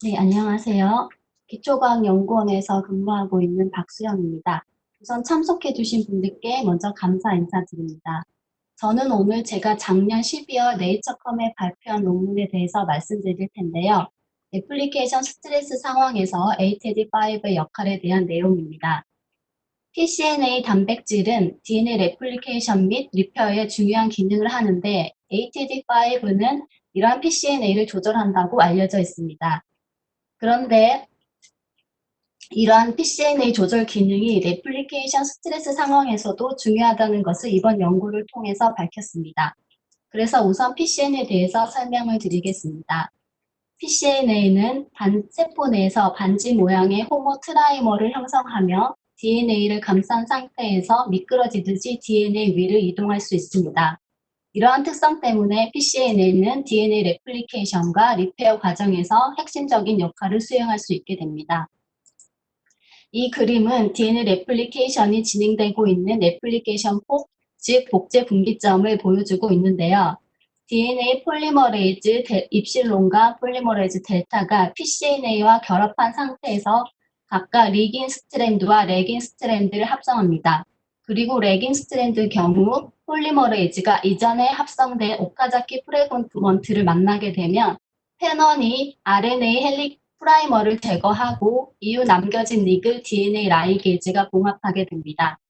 네, 안녕하세요. 기초과학연구원에서 근무하고 있는 박수영입니다. 우선 참석해주신 분들께 먼저 감사 인사드립니다. 저는 오늘 제가 작년 12월 네이처컴에 발표한 논문에 대해서 말씀드릴 텐데요. 애플리케이션 스트레스 상황에서 ATD5의 역할에 대한 내용입니다. pCNA 단백질은 DNA 레플리케이션 및 리페어에 중요한 기능을 하는데 ATD5는 이러한 pCNA를 조절한다고 알려져 있습니다. 그런데 이러한 pCNA 조절 기능이 레플리케이션 스트레스 상황에서도 중요하다는 것을 이번 연구를 통해서 밝혔습니다. 그래서 우선 pCNA에 대해서 설명을 드리겠습니다. pCNA는 세포 내에서 반지 모양의 호모 트라이머를 형성하며 DNA를 감싼 상태에서 미끄러지듯이 DNA 위를 이동할 수 있습니다. 이러한 특성 때문에 pCNA는 DNA 레플리케이션과 리페어 과정에서 핵심적인 역할을 수행할 수 있게 됩니다. 이 그림은 DNA 레플리케이션이 진행되고 있는 레플리케이션 폭, 즉 복제 분기점을 보여주고 있는데요. DNA 폴리머레이즈 입실론과 폴리머레이즈 델타가 pCNA와 결합한 상태에서 각각 리긴 스트랜드와 레긴 스트랜드를 합성합니다. 그리고 레긴 스트랜드 경우 폴리머레이즈가 이전에 합성된 오카자키 프래그먼트를 만나게 되면 패넌이 RNA 프라이머를 제거하고 이후 남겨진 리글 DNA 라이게이즈가 봉합하게 됩니다.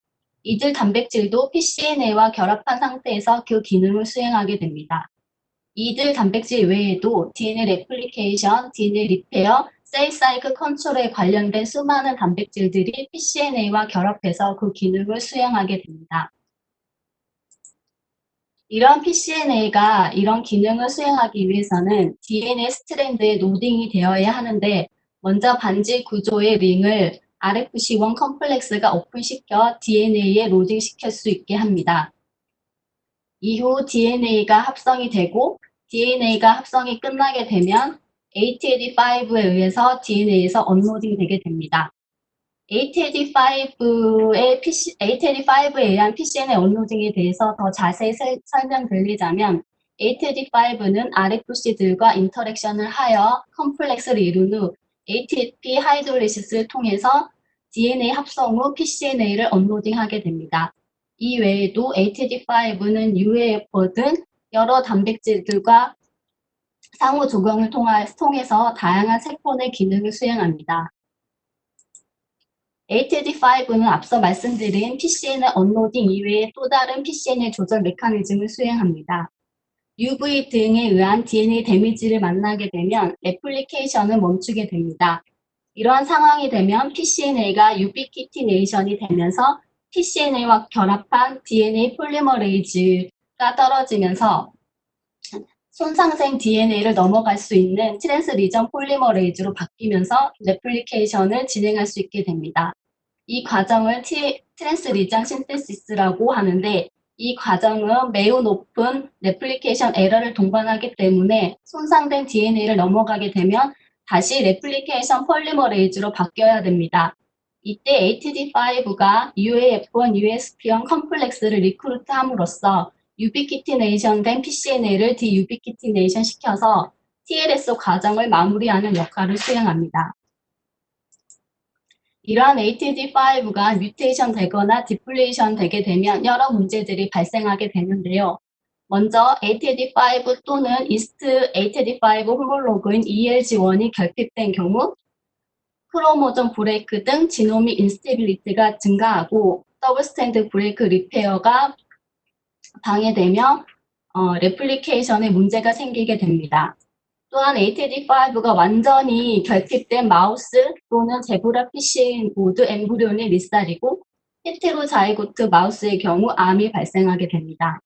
이들 단백질도 pCNA와 결합한 상태에서 그 기능을 수행하게 됩니다. 이들 단백질 외에도 DNA 레플리케이션, DNA 리페어, 셀 사이클 컨트롤에 관련된 수많은 단백질들이 pCNA와 결합해서 그 기능을 수행하게 됩니다. 이런 pCNA가 이런 기능을 수행하기 위해서는 DNA 스트랜드에 로딩이 되어야 하는데 먼저 반지 구조의 링을 RFC1 컴플렉스가 오픈시켜 DNA에 로딩시킬 수 있게 합니다. 이후 DNA가 합성이 되고 DNA가 합성이 끝나게 되면 ATAD5에 의해서 DNA에서 언로딩 되게 됩니다. ATAD5에 의한 pCNA 언로딩에 대해서 더 자세히 설명드리자면 ATAD5는 RFC들과 인터랙션을 하여 컴플렉스를 이룬 후 ATP 하이드롤리시스를 통해서 DNA 합성 후 pCNA를 언로딩하게 됩니다. 이 외에도 ATAD5는 UAF 등 여러 단백질들과 상호작용을 통해서 다양한 세포 내 기능을 수행합니다. ATD5는 앞서 말씀드린 pCNA 언로딩 이외에 또 다른 pCNA 조절 메커니즘을 수행합니다. UV 등에 의한 DNA 데미지를 만나게 되면 레플리케이션을 멈추게 됩니다. 이러한 상황이 되면 pCNA가 유비키티네이션이 되면서 pCNA와 결합한 DNA 폴리머레이즈가 떨어지면서 손상생 DNA를 넘어갈 수 있는 트랜스리전 폴리머레이즈로 바뀌면서 레플리케이션을 진행할 수 있게 됩니다. 이 과정을 트랜스리전 신테시스라고 하는데 이 과정은 매우 높은 레플리케이션 에러를 동반하기 때문에 손상된 DNA를 넘어가게 되면 다시 레플리케이션 폴리머레이즈로 바뀌어야 됩니다. 이때 ATD5가 UAF1, USP1 컴플렉스를 리크루트함으로써 유비키티네이션 된 pCNA를 디유비키티네이션 시켜서 TLS 과정을 마무리하는 역할을 수행합니다. 이러한 ATD5가 뮤테이션 되거나 디플레이션 되게 되면 여러 문제들이 발생하게 되는데요. 먼저 ATD5 또는 이스트 ATD5 호몰로그인 ELG1이 결핍된 경우 크로모존 브레이크 등 지노믹 인스테빌리티가 증가하고 더블 스탠드 브레이크 리페어가 방해되며 레플리케이션에 문제가 생기게 됩니다. 또한 ATD5가 완전히 결핍된 마우스 또는 제브라 피쉬 모드 엠브리온이 리살이고 헤테로자이고트 마우스의 경우 암이 발생하게 됩니다.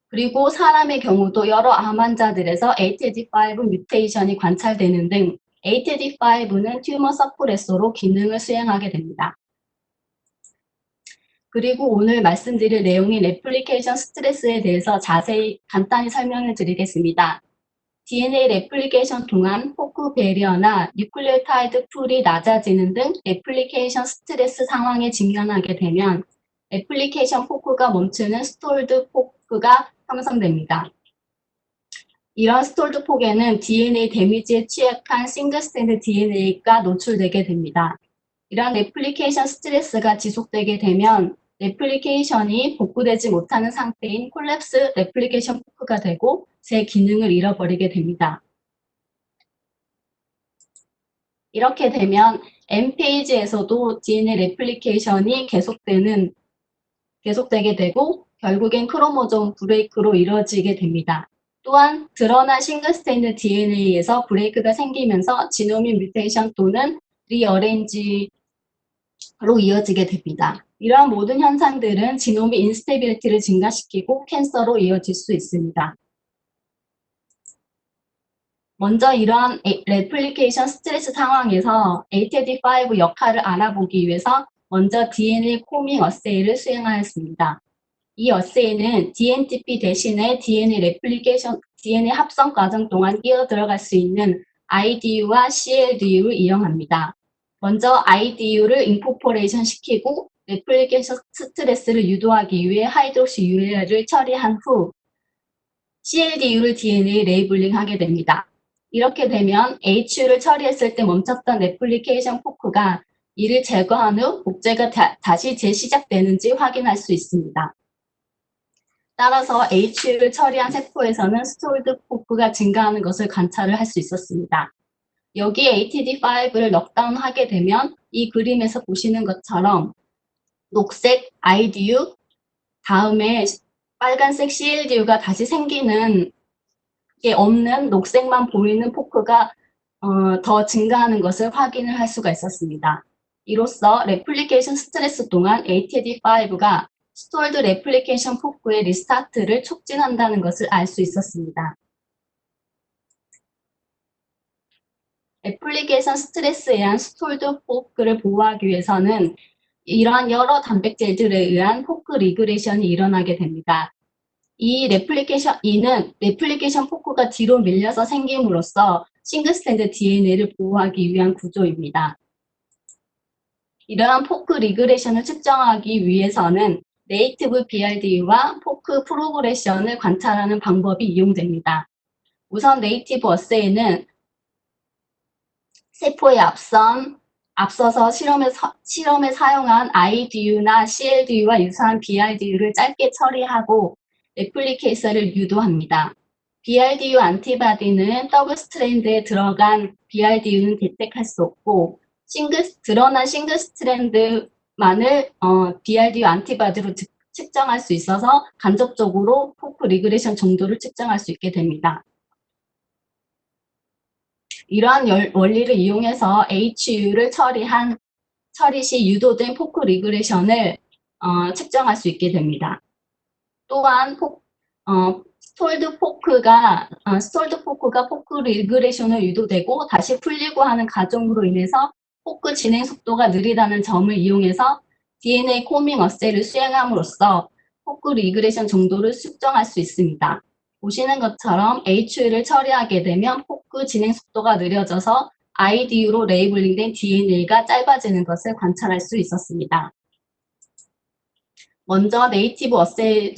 그리고 사람의 경우도 여러 암 환자들에서 ATD5 뮤테이션이 관찰되는 등 ATD5는 튜머 서프레서로 기능을 수행하게 됩니다. 그리고 오늘 말씀드릴 내용인 레플리케이션 스트레스에 대해서 자세히 간단히 설명을 드리겠습니다. DNA 레플리케이션 동안 포크 베리어나 뉴클레오타이드 풀이 낮아지는 등 레플리케이션 스트레스 상황에 직면하게 되면 레플리케이션 포크가 멈추는 스톨드 포크가 형성됩니다. 이런 스톨드 폭에는 DNA 데미지에 취약한 싱글 스트랜드 DNA가 노출되게 됩니다. 이런 레플리케이션 스트레스가 지속되게 되면 레플리케이션이 복구되지 못하는 상태인 콜랩스 레플리케이션 포크가 되고 제 기능을 잃어버리게 됩니다. 이렇게 되면 M 페이지에서도 DNA 레플리케이션이 계속되게 되고 결국엔 크로모존 브레이크로 이루어지게 됩니다. 또한 드러난 싱글 스트랜드 DNA에서 브레이크가 생기면서 지노믹 뮤테이션 또는 리어레인지로 이어지게 됩니다. 이러한 모든 현상들은 지노믹 인스테빌리티를 증가시키고 캔서로 이어질 수 있습니다. 먼저 이러한 레플리케이션 스트레스 상황에서 ATD5 역할을 알아보기 위해서 먼저 DNA 코밍 어세이를 수행하였습니다. 이 어세이는 DNTP 대신에 DNA 합성 과정 동안 끼어 들어갈 수 있는 IDU와 CLDU를 이용합니다. 먼저 IDU를 인코포레이션 시키고 레플리케이션 스트레스를 유도하기 위해 하이드록시 UA를 처리한 후 CLDU를 DNA 레이블링 하게 됩니다. 이렇게 되면 HU를 처리했을 때 멈췄던 레플리케이션 포크가 이를 제거한 후 복제가 다시 재시작되는지 확인할 수 있습니다. 따라서 HU를 처리한 세포에서는 스톨드 포크가 증가하는 것을 관찰을 할 수 있었습니다. 여기에 ATD5를 넉다운하게 되면 이 그림에서 보시는 것처럼 녹색 IDU, 다음에 빨간색 CLDU가 다시 생기는 게 없는 녹색만 보이는 포크가 더 증가하는 것을 확인을 할 수가 있었습니다. 이로써 레플리케이션 스트레스 동안 ATD5가 스톨드 레플리케이션 포크의 리스타트를 촉진한다는 것을 알 수 있었습니다. 레플리케이션 스트레스에 의한 스톨드 포크를 보호하기 위해서는 이러한 여러 단백질들에 의한 포크 리그레이션이 일어나게 됩니다. 이는 레플리케이션 포크가 뒤로 밀려서 생김으로써 싱글 스트랜드 DNA를 보호하기 위한 구조입니다. 이러한 포크 리그레이션을 측정하기 위해서는 네이티브 BRD와 포크 프로그레션을 관찰하는 방법이 이용됩니다. 우선 네이티브 어세이는 세포에 앞서서 실험에 사용한 IDU나 CLDU와 유사한 BRDU를 짧게 처리하고 레플리케이션을 유도합니다. BRDU 안티바디는 더블 스트랜드에 들어간 BRDU는 대택할 수 없고 드러난 싱글 스트랜드만을 BRDU 안티바디로 측정할 수 있어서 간접적으로 포크 리그레이션 정도를 측정할 수 있게 됩니다. 이러한 원리를 이용해서 HU를 처리 시 유도된 포크 리그레이션을 측정할 수 있게 됩니다. 또한 스톨드 포크가 포크 리그레이션을 유도되고 다시 풀리고 하는 과정으로 인해서 포크 진행 속도가 느리다는 점을 이용해서 DNA 코밍 어세이를 수행함으로써 포크 리그레이션 정도를 측정할 수 있습니다. 보시는 것처럼 HU를 처리하게 되면 포크 진행 속도가 느려져서 IDU로 레이블링된 DNA가 짧아지는 것을 관찰할 수 있었습니다. 먼저 네이티브 어세이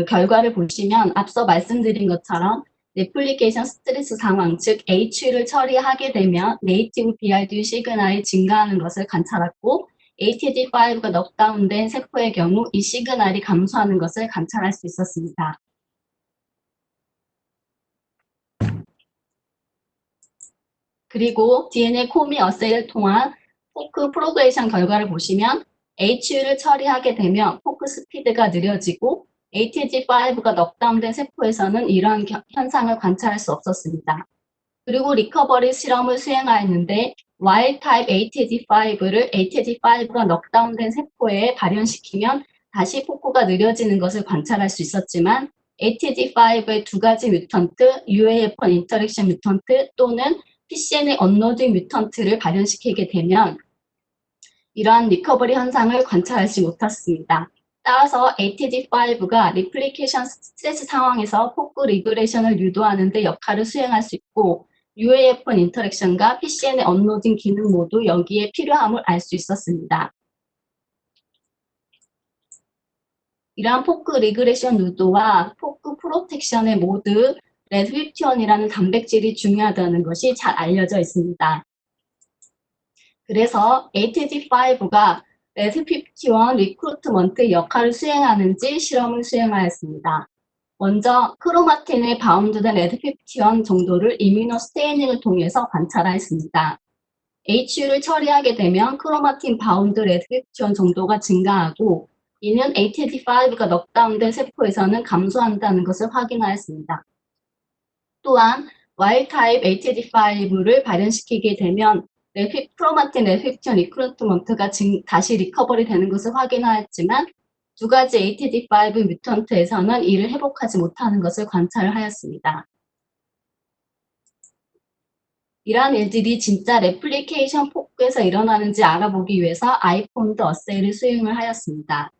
결과를 보시면 앞서 말씀드린 것처럼 레플리케이션 스트레스 상황, 즉 HU를 처리하게 되면 네이티브 BRDU 시그널이 증가하는 것을 관찰했고 ATD5가 넉다운된 세포의 경우 이 시그널이 감소하는 것을 관찰할 수 있었습니다. 그리고 DNA 코밍 어세이를 통한 포크 프로그레이션 결과를 보시면 HU를 처리하게 되면 포크 스피드가 느려지고 ATG5가 넉다운된 세포에서는 이러한 현상을 관찰할 수 없었습니다. 그리고 리커버리 실험을 수행하였는데 와일드 타입 ATG5가 넉다운된 세포에 발현시키면 다시 포크가 느려지는 것을 관찰할 수 있었지만 ATG5의 두 가지 뮤턴트, UAF1 인터랙션 뮤턴트 또는 PCNA 언로딩 뮤턴트를 발현시키게 되면 이러한 리커버리 현상을 관찰하지 못했습니다. 따라서 ATG5가 리플리케이션 스트레스 상황에서 포크 리그레이션을 유도하는 데 역할을 수행할 수 있고 UAF1 인터랙션과 PCN의 언로딩 기능 모두 여기에 필요함을 알 수 있었습니다. 이러한 포크 리그레이션 유도와 포크 프로텍션의 모두 레드피프티원이라는 단백질이 중요하다는 것이 잘 알려져 있습니다. 그래서 ATG5가 레드피프티원 리크루트먼트 역할을 수행하는지 실험을 수행하였습니다. 먼저 크로마틴에 바운드된 레드피프티원 정도를 이뮤노스테이닝을 통해서 관찰하였습니다. HU를 처리하게 되면 크로마틴 바운드 레드피프티원 정도가 증가하고 이는 ATG5가 넉다운된 세포에서는 감소한다는 것을 확인하였습니다. 또한 와일드타입 ATG5를 발현시키게 되면 크로마틴 레드피프티원 리크루트먼트가 다시 리커버리 되는 것을 확인하였지만 두 가지 ATG5 뮤턴트에서는 이를 회복하지 못하는 것을 관찰하였습니다. 이러한 일들이 진짜 레플리케이션 포크에서 일어나는지 알아보기 위해서 아이폰드 어세이를 수행을 하였습니다.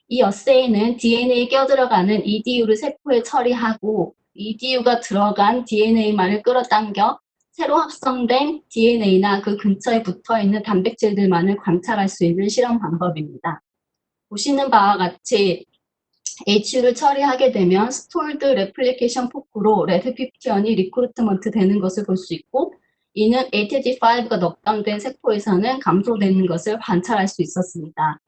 이 어세이는 DNA에 껴들어가는 EDU를 세포에 처리하고 EDU가 들어간 DNA만을 끌어당겨 새로 합성된 DNA나 그 근처에 붙어있는 단백질들만을 관찰할 수 있는 실험 방법입니다. 보시는 바와 같이 HU를 처리하게 되면 스톨드 레플리케이션 포크로 레드피프티원이 리크루트먼트 되는 것을 볼 수 있고 이는 ATG5가 넉다운된 세포에서는 감소되는 것을 관찰할 수 있었습니다.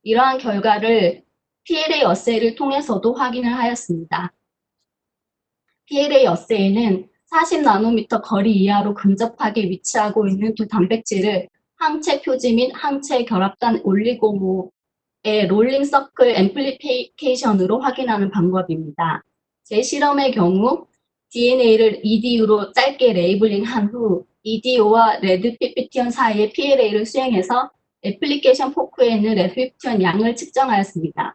이러한 결과를 PLA 어세이를 통해서도 확인을 하였습니다. PLA 어세이는 40나노미터 거리 이하로 근접하게 위치하고 있는 두 단백질을 항체 표지 및 항체 결합단 올리고모의 롤링 서클 앰플리피케이션으로 확인하는 방법입니다. 제 실험의 경우 DNA를 EDU로 짧게 레이블링한 후 EDU와 레드피프티원 사이에 PLA를 수행해서 애플리케이션 포크에 있는 레드피프티원 양을 측정하였습니다.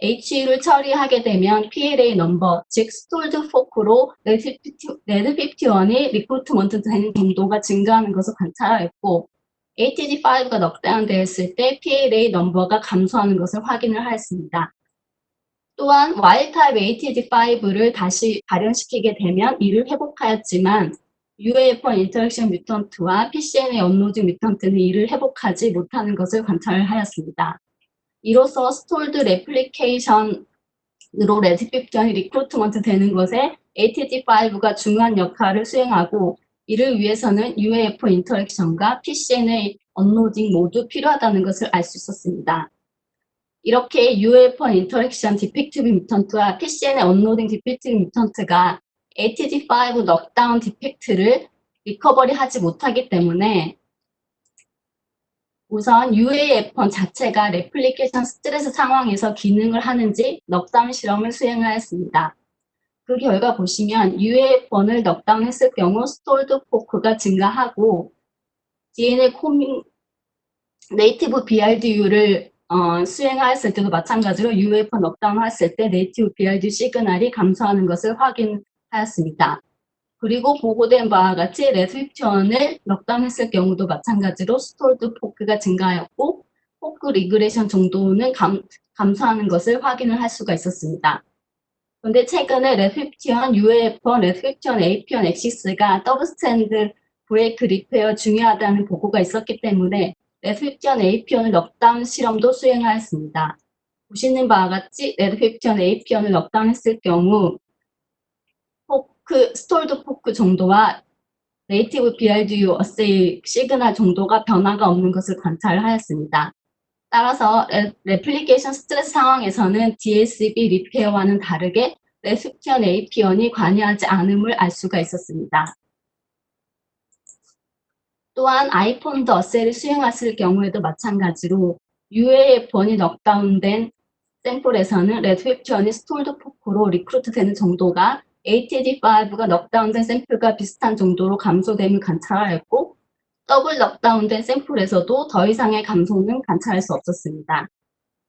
HU를 처리하게 되면 PLA 넘버, 즉 스톨드 포크로 레드피프티원이 리크루트먼트 되는 정도가 증가하는 것을 관찰하였고 ATG5가 넉다운 되었을 때 PLA 넘버가 감소하는 것을 확인을 하였습니다. 또한 와일드타입 ATG5를 다시 발현시키게 되면 이를 회복하였지만 UAF1 인터랙션 뮤턴트와 PCNA 언로징 뮤턴트는 이를 회복하지 못하는 것을 관찰하였습니다. 이로써 스톨드 레플리케이션으로 레드피프티원이 리크루트먼트 되는 것에 ATG5가 중요한 역할을 수행하고 이를 위해서는 UAF 인터랙션과 PCNA 언로딩 모두 필요하다는 것을 알 수 있었습니다. 이렇게 UAF 인터랙션 디펙티브 뮤턴트와 PCNA 언로딩 디펙티브 뮤턴트가 ATG5 넉다운 디펙트를 리커버리 하지 못하기 때문에 우선 UAF1 자체가 레플리케이션 스트레스 상황에서 기능을 하는지 넉다운 실험을 수행하였습니다. 그 결과 보시면 UAF1을 넉다운했을 경우 스톨드 포크가 증가하고 DNA 코밍 네이티브 BRDU를 수행하였을 때도 마찬가지로 UAF1 넉다운했을 때 네이티브 BRDU 시그널이 감소하는 것을 확인하였습니다. 그리고 보고된 바와 같이 레드피프티원을 넉다운했을 경우도 마찬가지로 스톨드 포크가 증가하였고 포크 리그레이션 정도는 감소하는 것을 확인을 할 수가 있었습니다. 그런데 최근에 레드피프티원, UAF1, 레드피프티원, AP원, 엑시스가 더블 스탠드 브레이크 리페어 중요하다는 보고가 있었기 때문에 레드피프티원, AP원을 넉다운 실험도 수행하였습니다. 보시는 바와 같이 레드피프티원, AP원을 넉다운했을 경우 스톨드 포크 정도와 네이티브 BRDU 어세이 시그널 정도가 변화가 없는 것을 관찰하였습니다. 따라서 레플리케이션 스트레스 상황에서는 DSB 리페어와는 다르게 레드피프티원 AP원이 관여하지 않음을 알 수가 있었습니다. 또한 아이폰드 어세이를 수행했을 경우에도 마찬가지로 UAF1이 넉다운된 샘플에서는 레드피프티원이 스톨드 포크로 리크루트 되는 정도가 ATG5가 넉다운된 샘플과 비슷한 정도로 감소됨을 관찰하였고 더블 넉다운된 샘플에서도 더 이상의 감소는 관찰할 수 없었습니다.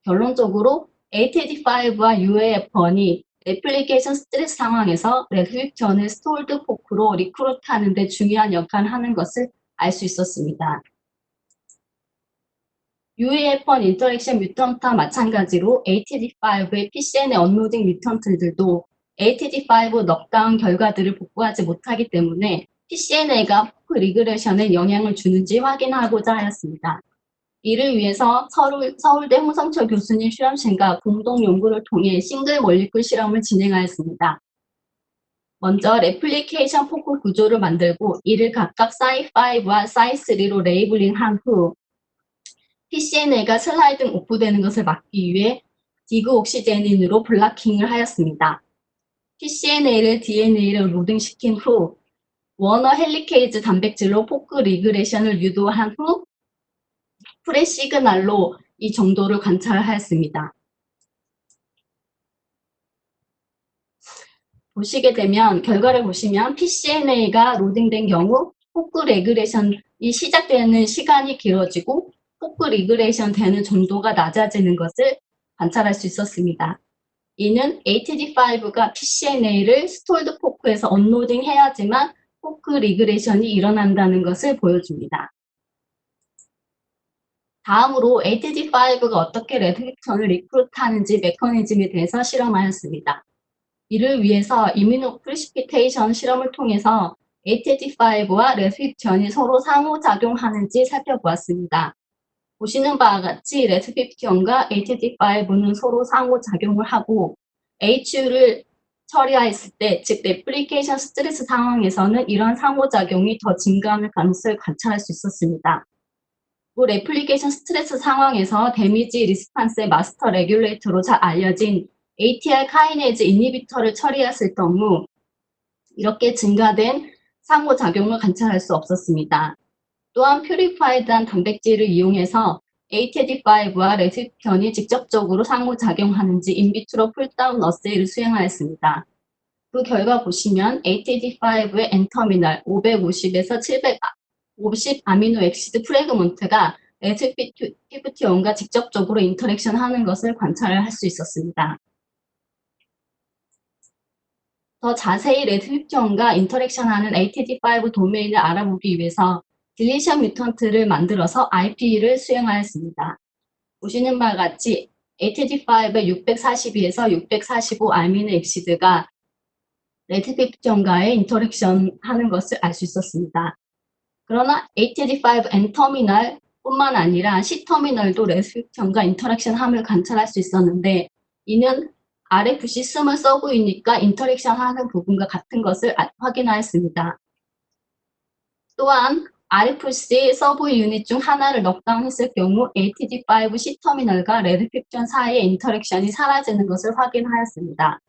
결론적으로 ATG5와 UAF1이 애플리케이션 스트레스 상황에서 레드피프티원을 스톨드 포크로 리크루트하는 데 중요한 역할을 하는 것을 알 수 있었습니다. UAF1 인터랙션 뮤턴트와 마찬가지로 ATG5의 PCNA 언로딩 뮤턴트들도 ATG5 넉다운 결과들을 복구하지 못하기 때문에 PCNA가 포크 리그레이션에 영향을 주는지 확인하고자 하였습니다. 이를 위해서 서울대 홍성철 교수님 실험실과 공동 연구를 통해 싱글 몰리쿨 실험을 진행하였습니다. 먼저 레플리케이션 포크 구조를 만들고 이를 각각 싸이5와 싸이3로 레이블링한 후 PCNA가 슬라이딩 오프되는 것을 막기 위해 디그옥시제닌으로 블락킹을 하였습니다. PCNA를 DNA로 로딩시킨 후 워너 헬리케이즈 단백질로 포크 리그레션을 유도한 후 프레 시그널로 이 정도를 관찰하였습니다. 보시게 되면 결과를 보시면 PCNA가 로딩된 경우 포크 레그레션이 시작되는 시간이 길어지고 포크 리그레이션 되는 정도가 낮아지는 것을 관찰할 수 있었습니다. 이는 ATD5가 PCNA를 스톨드 포크에서 언로딩 해야지만 포크 리그레이션이 일어난다는 것을 보여줍니다. 다음으로 ATD5가 어떻게 레드픽션을 리크루트하는지 메커니즘에 대해서 실험하였습니다. 이를 위해서 이뮤노 프리시피테이션 실험을 통해서 ATD5와 레드픽션이 서로 상호작용하는지 살펴보았습니다. 보시는 바와 같이 레드픽션과 ATD5는 서로 상호작용을 하고 HU를 처리했을 때, 즉 레플리케이션 스트레스 상황에서는 이러한 상호작용이 더 증가하는 가능성을 관찰할 수 있었습니다. 레플리케이션 스트레스 상황에서 데미지 리스판스의 마스터 레귤레이터로 잘 알려진 ATR 카이네즈 인히비터를 처리했을 경우 이렇게 증가된 상호작용을 관찰할 수 없었습니다. 또한 퓨리파이드한 단백질을 이용해서 ATD5와 레드픽션이 직접적으로 상호작용하는지 인비트로 풀다운 어세이를 수행하였습니다. 그 결과 보시면 ATD5의 N터미널 550에서 750 아미노 엑시드 프래그먼트가 레드피프티온과 직접적으로 인터랙션하는 것을 관찰할 수 있었습니다. 더 자세히 레드피프티온과 인터랙션하는 ATD5 도메인을 알아보기 위해서 딜리션 뮤턴트를 만들어서 IP를 수행하였습니다. 보시는 바와 같이 ATD5의 642에서 645 아미노 엑시드가 레드피프티온과의 인터랙션 하는 것을 알 수 있었습니다. 그러나 ATD5 N터미널 뿐만 아니라 C터미널도 레드피프티온과 인터랙션함을 관찰할 수 있었는데 이는 RFC 스몰 서브유닛과 인터랙션하는 부분과 같은 것을 확인하였습니다. 또한 RFC 서브유닛 중 하나를 넉다운했을 경우 ATD5 C터미널과 레드피프티온 사이의 인터랙션이 사라지는 것을 확인하였습니다.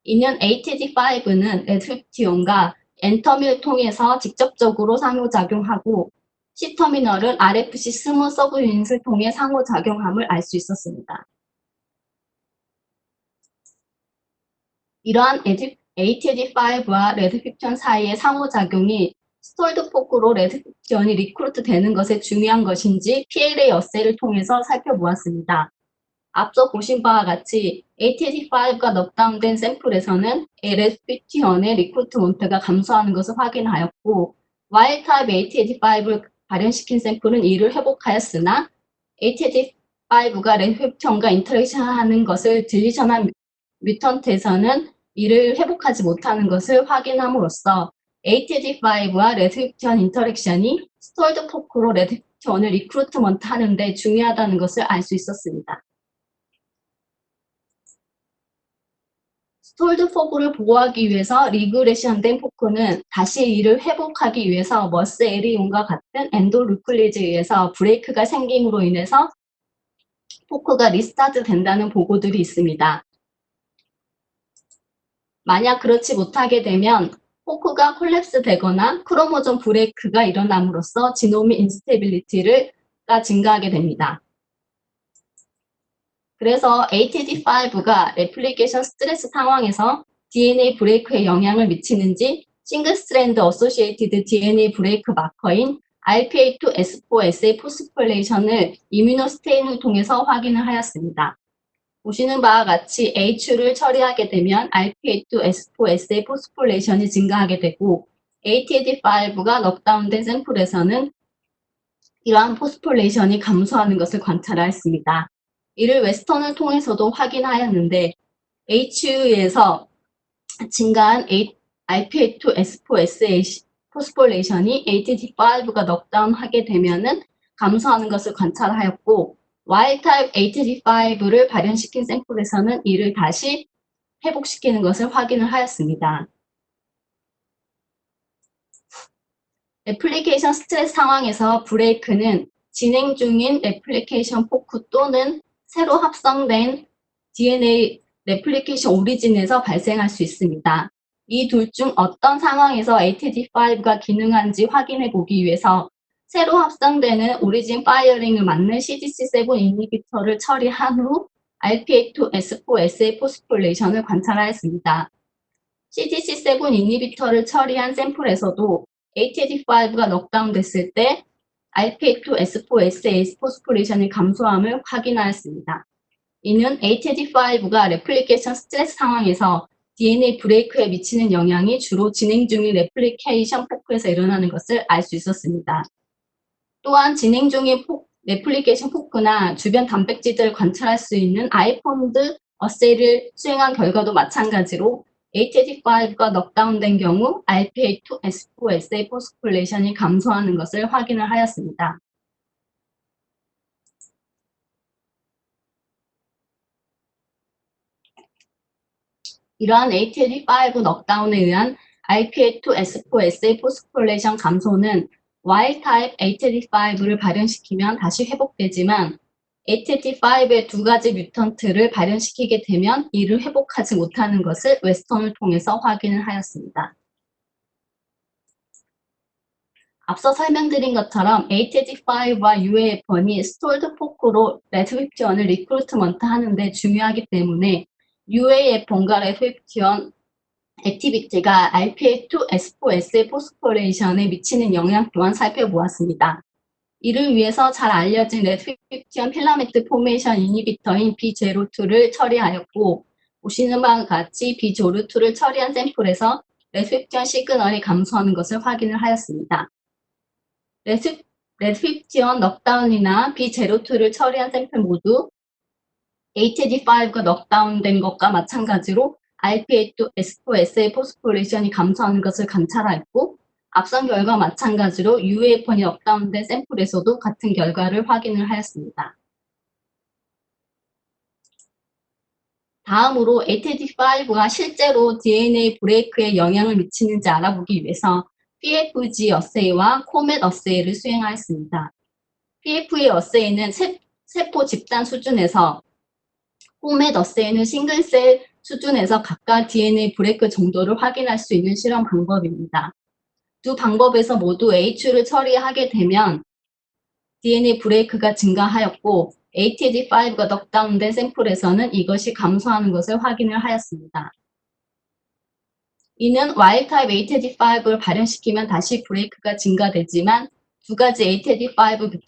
이는 ATD5는 레드피프티온과 N터미널을 통해서 직접적으로 상호작용하고 C터미널은 RFC 스몰 서브유닛을 통해 상호작용함을 알 수 있었습니다. 이러한 ATD5와 레드피프티온 사이의 상호작용이 스톨드 포크로 레드피프티온이 리크루트 되는 것에 중요한 것인지 PLA 어세이를 통해서 살펴보았습니다. 앞서 보신 바와 같이 ATD5가 넉다운된 샘플에서는 레드피프티온의 리크루트먼트가 감소하는 것을 확인하였고 와일드 타입 ATD5를 발현시킨 샘플은 이를 회복하였으나 ATD5가 레드피프티온과 인터랙션하는 것을 딜리션한 뮤턴트에서는 이를 회복하지 못하는 것을 확인함으로써 ATD5와 레드피프티온 인터랙션이 스톨드 포크로 레드피프티온을 리크루트먼트 하는 데 중요하다는 것을 알 수 있었습니다. 스톨드 포크를 보호하기 위해서 리그레션된 포크는 다시 이를 회복하기 위해서 머스 에리온과 같은 엔도루클리즈에 의해서 브레이크가 생김으로 인해서 포크가 리스타트 된다는 보고들이 있습니다. 만약 그렇지 못하게 되면 포크가 콜랩스 되거나 크로모존 브레이크가 일어남으로써 지노믹 인스테빌리티가 증가하게 됩니다. 그래서 ATD5가 레플리케이션 스트레스 상황에서 DNA 브레이크에 영향을 미치는지 싱글 스트랜드 어소시에이티드 DNA 브레이크 마커인 RPA2S4SA 포스폴레이션을 이뮤노스테인을 통해서 확인을 하였습니다. 보시는 바와 같이 H를 처리하게 되면 RPA2S4SA 포스폴레이션이 증가하게 되고 ATD5가 넉다운된 샘플에서는 이러한 포스폴레이션이 감소하는 것을 관찰하였습니다. 이를 웨스턴을 통해서도 확인하였는데 HU에서 증가한 RPA2S4SA 포스폴레이션이 ATD5가 넉다운하게 되면은 감소하는 것을 관찰하였고 Y타입 ATD5를 발현시킨 샘플에서는 이를 다시 회복시키는 것을 확인을 하였습니다. 레플리케이션 스트레스 상황에서 브레이크는 진행 중인 레플리케이션 포크 또는 새로 합성된 DNA 레플리케이션 오리진에서 발생할 수 있습니다. 이 둘 중 어떤 상황에서 ATD5가 기능하는지 확인해 보기 위해서 새로 합성되는 오리진 파이어링을 맞는 CDC7 이니비터를 처리한 후 RPA2S4SA 포스폴레이션을 관찰하였습니다. CDC7 이니비터를 처리한 샘플에서도 ATD5가 넉다운됐을 때 RPA2S4SA 포스폴레이션이 감소함을 확인하였습니다. 이는 ATD5가 레플리케이션 스트레스 상황에서 DNA 브레이크에 미치는 영향이 주로 진행 중인 레플리케이션 포크에서 일어나는 것을 알 수 있었습니다. 또한 진행 중인 레플리케이션 포크나 주변 단백질들을 관찰할 수 있는 아이폰드 어세이를 수행한 결과도 마찬가지로 ATD5가 넉다운된 경우 RPA2S4SA 포스폴레이션이 감소하는 것을 확인을 하였습니다. 이러한 ATD5 넉다운에 의한 RPA2S4SA 포스폴레이션 감소는 Y타입 ATD5를 발현시키면 다시 회복되지만 ATD5의 두 가지 뮤턴트를 발현시키게 되면 이를 회복하지 못하는 것을 웨스턴을 통해서 확인을 하였습니다. 앞서 설명드린 것처럼 ATD5와 UAF1이 스톨드 포크로 레드휘프티원을 리크루트먼트 하는데 중요하기 때문에 UAF1과 레드휘프티원 액티비티가 RPA2S4SA 포스포레이션에 미치는 영향 또한 살펴보았습니다. 이를 위해서 잘 알려진 레드휘프티원 필라멘트 포메이션 이니비터인 B02를 처리하였고 보시는 바와 같이 B02를 처리한 샘플에서 레드휘프티원 시그널이 감소하는 것을 확인을 하였습니다. 레드휘프티원 넉다운이나 B02를 처리한 샘플 모두 ATD5가 넉다운된 것과 마찬가지로 RPA2S4SA 포스포레이션이 감소하는 것을 관찰하였고 앞선 결과 마찬가지로 UAF1이 넉다운된 샘플에서도 같은 결과를 확인을 하였습니다. 다음으로 ATD5가 실제로 DNA 브레이크에 영향을 미치는지 알아보기 위해서 PFG 어세이와 코멧 어세이를 수행하였습니다. PFG 어세이는 세포 집단 수준에서 코멧 어세이는 싱글셀 수준에서 각각 DNA 브레이크 정도를 확인할 수 있는 실험 방법입니다. 두 방법에서 모두 H를 처리하게 되면 DNA 브레이크가 증가하였고 ATD5가 넉다운된 샘플에서는 이것이 감소하는 것을 확인을 하였습니다. 이는 Y타입 ATD5를 발현시키면 다시 브레이크가 증가되지만 두 가지 ATD5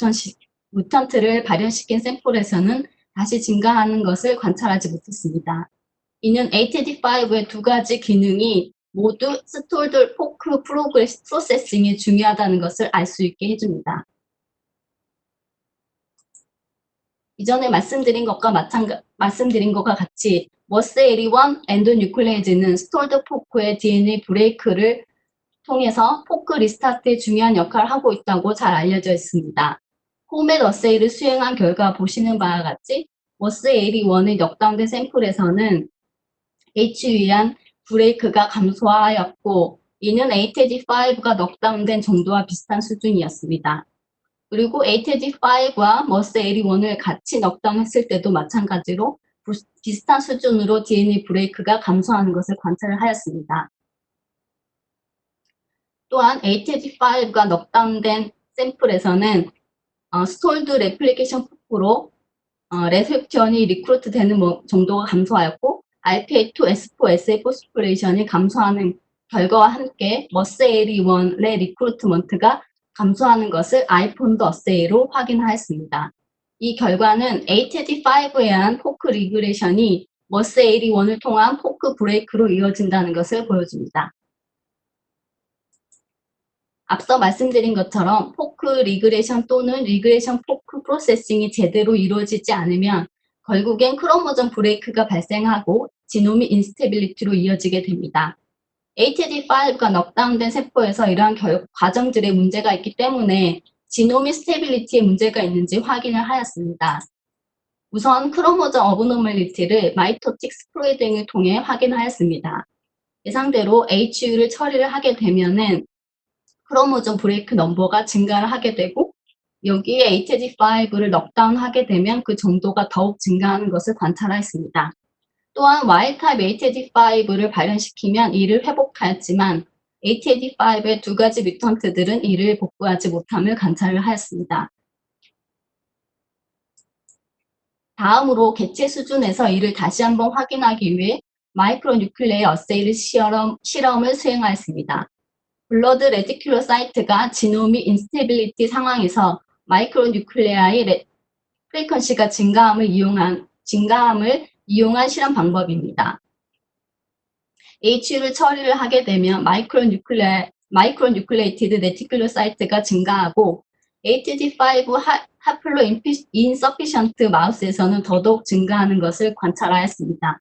뮤턴트를 발현시킨 샘플에서는 다시 증가하는 것을 관찰하지 못했습니다. 이는 ATD5의 두 가지 기능이 모두 스톨드 포크 프로세싱에 중요하다는 것을 알 수 있게 해줍니다. 이전에 말씀드린 것과 같이 머스81 엔도뉴클레이즈는 스톨드 포크의 DNA 브레이크를 통해서 포크 리스타트에 중요한 역할을 하고 있다고 잘 알려져 있습니다. 코멧 어세이를 수행한 결과 보시는 바와 같이 머스81의 넉다운된 샘플에서는 H위한 브레이크가 감소하였고 이는 ATD5가 넉다운된 정도와 비슷한 수준이었습니다. 그리고 ATD5와 머스81을 같이 넉다운했을 때도 마찬가지로 비슷한 수준으로 DNA 브레이크가 감소하는 것을 관찰을 하였습니다. 또한 ATD5가 넉다운된 샘플에서는 스톨드 레플리케이션 포크로 레섹션이 리크루트 되는 정도가 감소하였고 RPA2S4SA 포스포레이션이 감소하는 결과와 함께 머스81의 리크루트먼트가 감소하는 것을 아이폰드 어세이로 확인하였습니다. 이 결과는 ATD5에 의한 포크 리그레이션이 머스81을 통한 포크 브레이크로 이어진다는 것을 보여줍니다. 앞서 말씀드린 것처럼 포크 리그레이션 또는 리그레이션 포크 프로세싱이 제대로 이루어지지 않으면 결국엔 크로모점 브레이크가 발생하고 지노믹 인스테빌리티로 이어지게 됩니다. ATD5가 넉다운된 세포에서 이러한 과정들에 문제가 있기 때문에 지노믹 스테빌리티에 문제가 있는지 확인을 하였습니다. 우선 크로모점 어브노멀리티를 마이토틱 스프레딩을 통해 확인하였습니다. 예상대로 HU를 처리를 하게 되면은 크로모점 브레이크 넘버가 증가를 하게 되고 여기에 HG5를 넉다운하게 되면 그 정도가 더욱 증가하는 것을 관찰하였습니다. 또한 Y타입 HG5를 발현시키면 이를 회복하였지만 HG5의 두 가지 뮤턴트들은 이를 복구하지 못함을 관찰을 하였습니다. 다음으로 개체 수준에서 이를 다시 한번 확인하기 위해 마이크로 뉴클레이 어세이 실험을 수행하였습니다. 블러드 레티큘러 사이트가 지노믹 인스테빌리티 상황에서 마이크로 뉴클레아의 프리퀀시가 증가함을 이용한 실험 방법입니다. HU를 처리를 하게 되면 마이크로 뉴클레이티드 레티큘러 사이트가 증가하고 HG5 하플로 인서피션트 마우스에서는 더더욱 증가하는 것을 관찰하였습니다.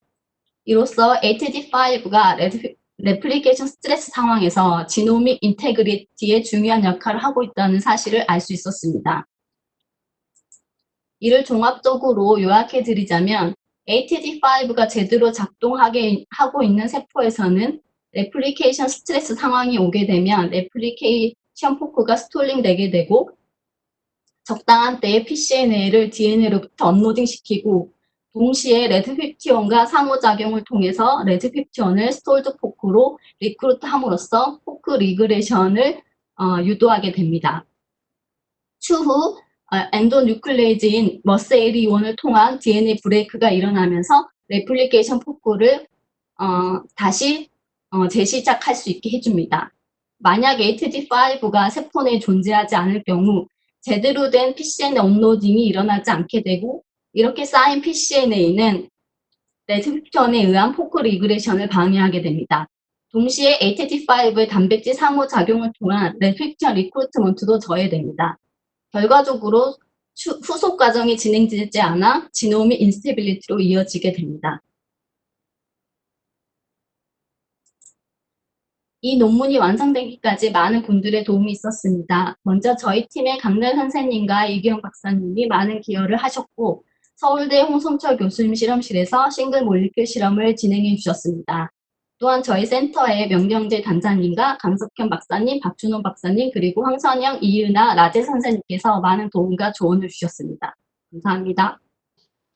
이로써 HG5가 레플리케이션 스트레스 상황에서 지노믹 인테그리티에 중요한 역할을 하고 있다는 사실을 알 수 있었습니다. 이를 종합적으로 요약해 드리자면 HG5가 제대로 작동하고 있는 세포에서는 레플리케이션 스트레스 상황이 오게 되면 레플리케이션 포크가 스톨링 되게 되고 적당한 때에 pCNA를 DNA로부터 언로딩 시키고 동시에 레드51과 상호작용을 통해서 레드51을 스톨드 포크로 리크루트함으로써 포크 리그레션을 유도하게 됩니다. 추후 엔도뉴클레이즈인 머스에리온을 통한 DNA 브레이크가 일어나면서 레플리케이션 포크를 다시 재시작할 수 있게 해줍니다. 만약 HG5가 세포 내에 존재하지 않을 경우 제대로 된 pCNA 업로딩이 일어나지 않게 되고 이렇게 쌓인 pCNA는 레드51에 의한 포크 리그레션을 방해하게 됩니다. 동시에 HG5의 단백질 상호작용을 통한 레드51 리크루트먼트도 저해됩니다. 결과적으로 후속 과정이 진행되지 않아 지노믹 인스테빌리티로 이어지게 됩니다. 이 논문이 완성되기까지 많은 분들의 도움이 있었습니다. 먼저 저희 팀의 강렬 선생님과 이기영 박사님이 많은 기여를 하셨고 서울대 홍성철 교수님 실험실에서 싱글 몰리큘 실험을 진행해 주셨습니다. 또한 저희 센터의 명경재 단장님과 강석현 박사님, 박준호 박사님, 그리고 황선영, 이은아, 라제 선생님께서 많은 도움과 조언을 주셨습니다. 감사합니다.